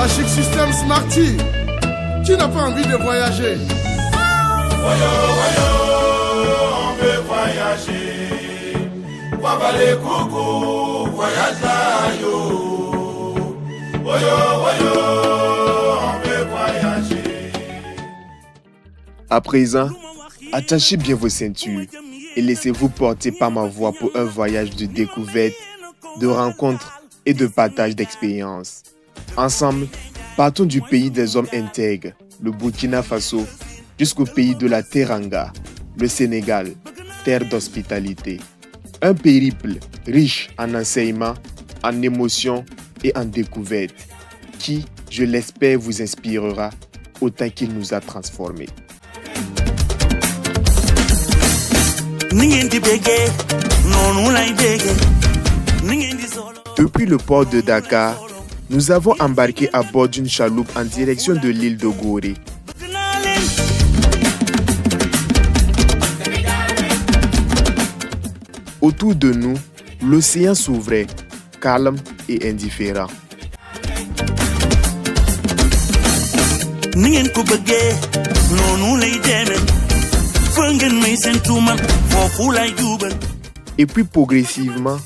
La Chic System Smarty. Qui n'a pas envie de voyager? Voyo, on veut voyager. Wabale coucou, voyage là, yo. Voyo, on veut voyager. À présent, attachez bien vos ceintures et laissez-vous porter par ma voix pour un voyage de découverte, de rencontres et de partage d'expériences. Ensemble, partons du pays des hommes intègres, le Burkina Faso, jusqu'au pays de la Teranga, le Sénégal, terre d'hospitalité. Un périple riche en enseignements, en émotions et en découvertes, qui, je l'espère, vous inspirera autant qu'il nous a transformés. Depuis le port de Dakar, nous avons embarqué à bord d'une chaloupe en direction de l'île de Gorée. Autour de nous, l'océan s'ouvrait, calme et indifférent. Et puis progressivement,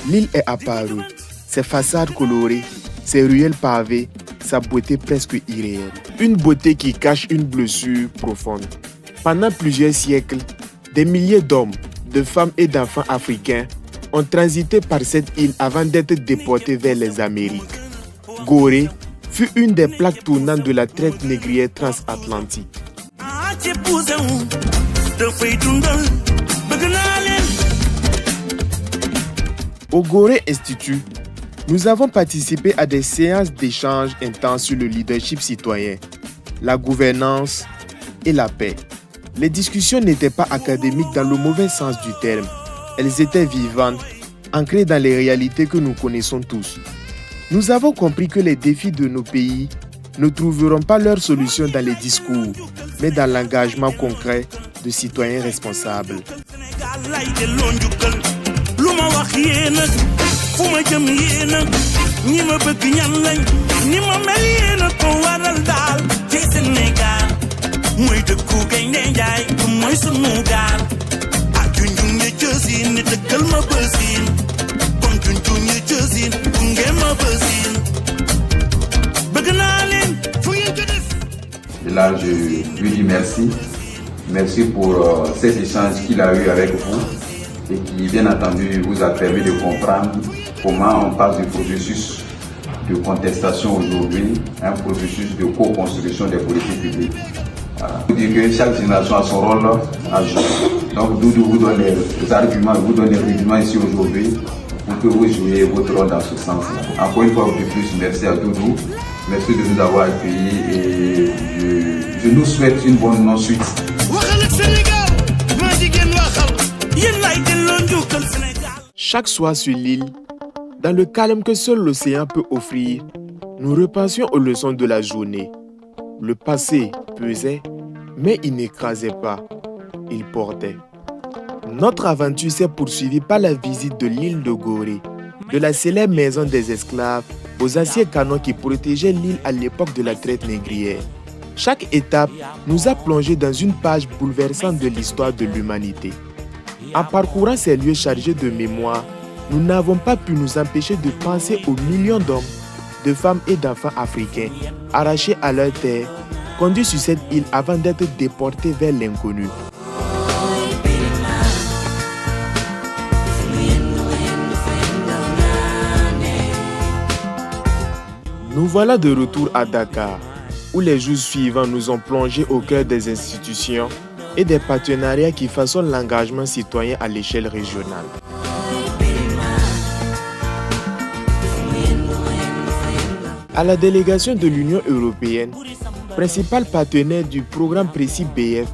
l'île est apparue. Ses façades colorées, ses ruelles pavées, sa beauté presque irréelle. Une beauté qui cache une blessure profonde. Pendant plusieurs siècles, des milliers d'hommes, de femmes et d'enfants africains ont transité par cette île avant d'être déportés vers les Amériques. Gorée fut une des plaques tournantes de la traite négrière transatlantique. Au Gorée Institute, nous avons participé à des séances d'échange intenses sur le leadership citoyen, la gouvernance et la paix. Les discussions n'étaient pas académiques dans le mauvais sens du terme. Elles étaient vivantes, ancrées dans les réalités que nous connaissons tous. Nous avons compris que les défis de nos pays ne trouveront pas leur solution dans les discours, mais dans l'engagement concret de citoyens responsables. Et là, je lui dis merci. Merci pour cet échange qu'il a eu avec vous et qui, bien entendu, vous a permis de comprendre comment on passe du processus de contestation aujourd'hui à un processus de co-construction des politiques publiques. Voilà. Je vous dis que chaque génération a son rôle à jouer. Donc, Doudou vous donne les arguments, vous donne les rudiments ici aujourd'hui pour que vous jouiez votre rôle dans ce sens-là. Encore une fois de plus, merci à Doudou. Merci de nous avoir accueillis et je nous souhaite une bonne suite. Chaque soir sur l'île, dans le calme que seul l'océan peut offrir, nous repensions aux leçons de la journée. Le passé pesait, mais il n'écrasait pas, il portait. Notre aventure s'est poursuivie par la visite de l'île de Gorée, de la célèbre maison des esclaves aux anciens canons qui protégeaient l'île à l'époque de la traite négrière. Chaque étape nous a plongé dans une page bouleversante de l'histoire de l'humanité. En parcourant ces lieux chargés de mémoire, nous n'avons pas pu nous empêcher de penser aux millions d'hommes, de femmes et d'enfants africains arrachés à leur terre, conduits sur cette île avant d'être déportés vers l'inconnu. Nous voilà de retour à Dakar, où les jours suivants nous ont plongés au cœur des institutions et des partenariats qui façonnent l'engagement citoyen à l'échelle régionale. À la délégation de l'Union européenne, principal partenaire du programme précis BF,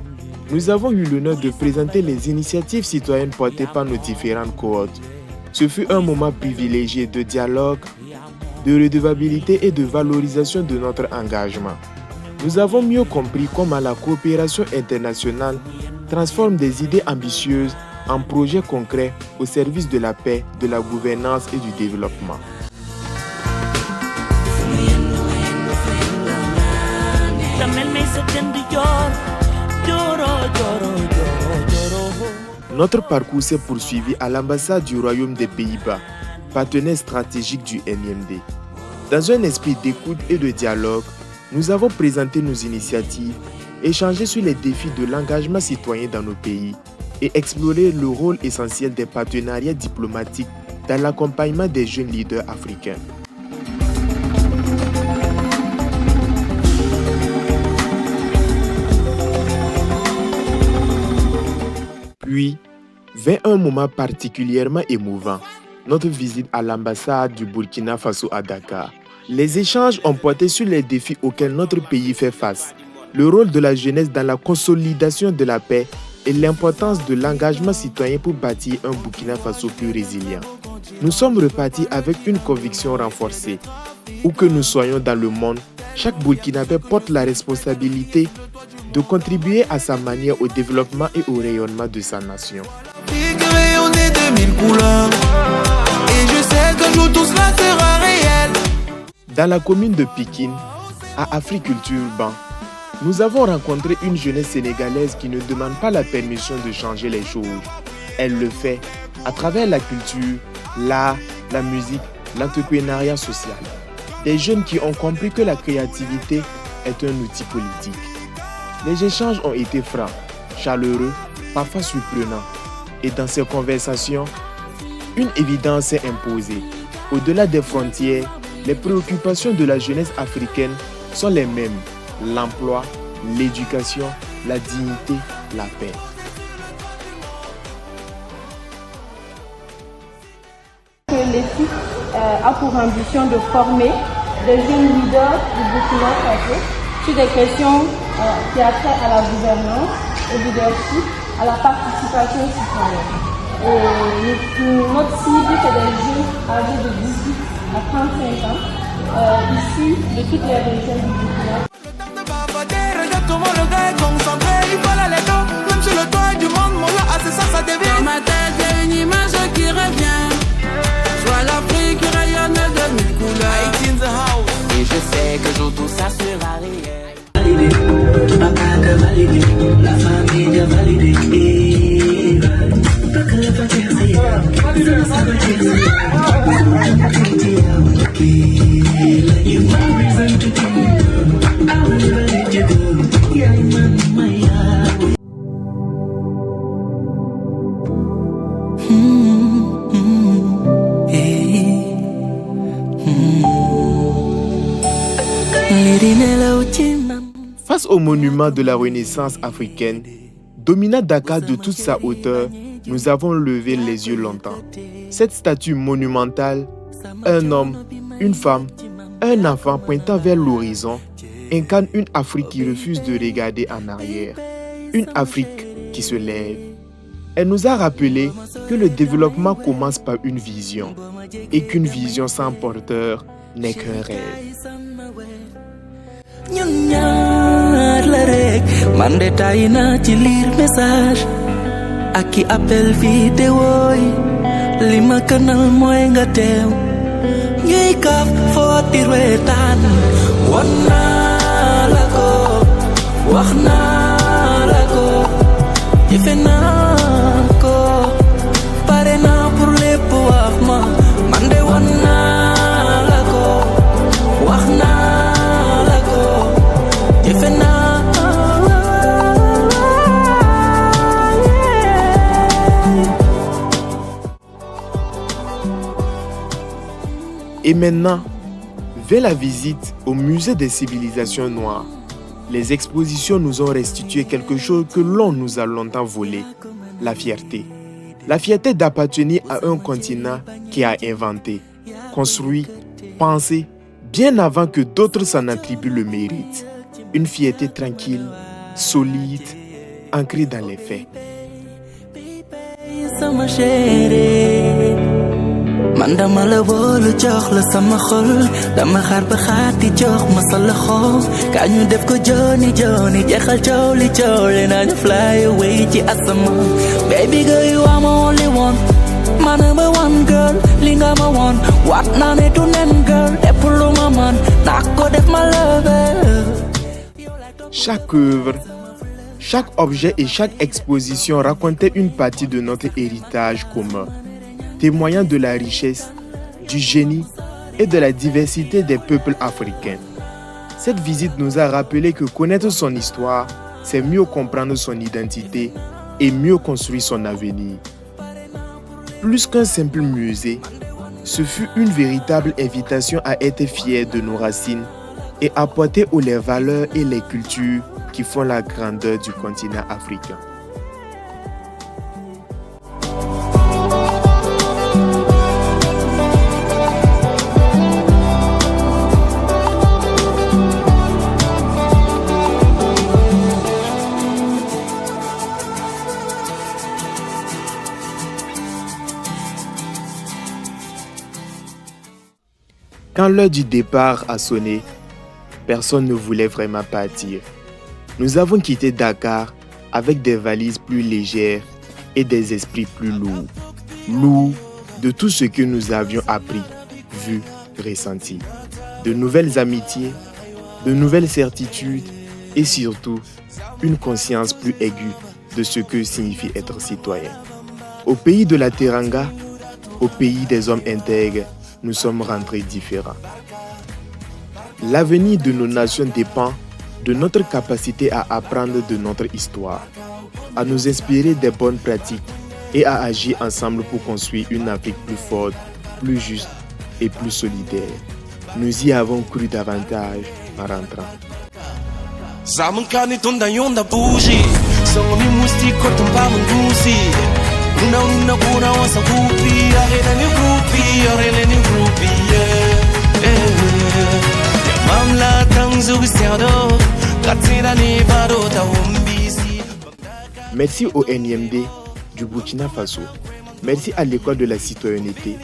nous avons eu l'honneur de présenter les initiatives citoyennes portées par nos différentes cohortes. Ce fut un moment privilégié de dialogue, de redevabilité et de valorisation de notre engagement. Nous avons mieux compris comment la coopération internationale transforme des idées ambitieuses en projets concrets au service de la paix, de la gouvernance et du développement. Notre parcours s'est poursuivi à l'ambassade du Royaume des Pays-Bas, partenaire stratégique du NIMD. Dans un esprit d'écoute et de dialogue, nous avons présenté nos initiatives, échangé sur les défis de l'engagement citoyen dans nos pays et exploré le rôle essentiel des partenariats diplomatiques dans l'accompagnement des jeunes leaders africains. Puis, vint un moment particulièrement émouvant, notre visite à l'ambassade du Burkina Faso à Dakar. Les échanges ont porté sur les défis auxquels notre pays fait face, le rôle de la jeunesse dans la consolidation de la paix et l'importance de l'engagement citoyen pour bâtir un Burkina Faso plus résilient. Nous sommes repartis avec une conviction renforcée. Où que nous soyons dans le monde, chaque Burkinabé porte la responsabilité de contribuer à sa manière au développement et au rayonnement de sa nation. Dans la commune de Pikine, à Africulture Ban, nous avons rencontré une jeunesse sénégalaise qui ne demande pas la permission de changer les choses. Elle le fait à travers la culture, l'art, la musique, l'entrepreneuriat social. Des jeunes qui ont compris que la créativité est un outil politique. Les échanges ont été francs, chaleureux, parfois surprenants. Et dans ces conversations, une évidence s'est imposée. Au-delà des frontières, les préoccupations de la jeunesse africaine sont les mêmes. L'emploi, l'éducation, la dignité, la paix. L'ESIC a pour ambition de former des jeunes leaders du Burkina Faso sur des questions qui a trait à la gouvernance, au leadership, à la participation citoyenne. Et notre cible, c'est des jeunes âgés de 18 à 35 ans, issus de toutes les régions du Burkina. Dans ma tête, il y a une image qui revient. Je vois l'Afrique qui rayonne de mille couleurs. Et je sais que jour tout ça sera réel. La famille a validé. Face au monument de la Renaissance africaine, dominant Dakar de toute sa hauteur, nous avons levé les yeux longtemps. Cette statue monumentale, un homme, une femme, un enfant pointant vers l'horizon, incarne une Afrique qui refuse de regarder en arrière. Une Afrique qui se lève. Elle nous a rappelé que le développement commence par une vision et qu'une vision sans porteur n'est qu'un rêve. ñun ñaar la rek man de tay na ci lire message ak ki appel vidéo yi li ma gënal mooy nga teew ñuy kaf foo di reetaan wan naa la ko wax naa la ko jëfe naa ko pare naa pour lépp wax ma man de wan naa la ko wax naa Et maintenant, vers la visite au musée des civilisations noires, les expositions nous ont restitué quelque chose que l'on nous a longtemps volé, la fierté. La fierté d'appartenir à un continent qui a inventé, construit, pensé, bien avant que d'autres s'en attribuent le mérite. Une fierté tranquille, solide, ancrée dans les faits. man dama la wóolu jox la sama xol dama xaar ba xaati jox ma sa loxo ka ñu def ko joni joni jeexal coow li nañu fly away ci asamaan baby girl you are my only one my number one girl li nga ma woon waat naa ne du nen girl lépp lu ma man naa ko def ma lover. Chaque œuvre, chaque objet et chaque exposition racontait une partie de notre héritage commun, témoignant de la richesse, du génie et de la diversité des peuples africains. Cette visite nous a rappelé que connaître son histoire, c'est mieux comprendre son identité et mieux construire son avenir. Plus qu'un simple musée, ce fut une véritable invitation à être fiers de nos racines et à porter haut les valeurs et les cultures qui font la grandeur du continent africain. Quand l'heure du départ a sonné, personne ne voulait vraiment partir. Nous avons quitté Dakar avec des valises plus légères et des esprits plus lourds. Lourds de tout ce que nous avions appris, vu, ressenti. De nouvelles amitiés, de nouvelles certitudes et surtout une conscience plus aiguë de ce que signifie être citoyen. Au pays de la Teranga, au pays des hommes intègres, nous sommes rentrés différents. L'avenir de nos nations dépend de notre capacité à apprendre de notre histoire, à nous inspirer des bonnes pratiques et à agir ensemble pour construire une Afrique plus forte, plus juste et plus solidaire. Nous y avons cru davantage en rentrant. Merci au NIMD du Burkina Faso. Merci à l'école de la citoyenneté.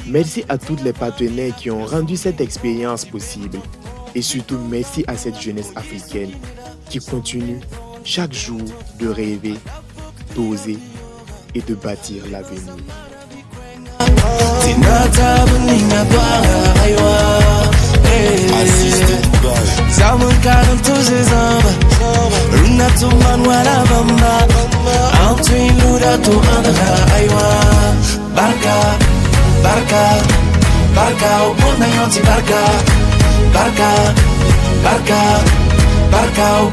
Merci à tous les partenaires qui ont rendu cette expérience possible. Et surtout, merci à cette jeunesse africaine qui continue chaque jour de rêver, d'oser et de bâtir l'avenir. Barca, barca, barca,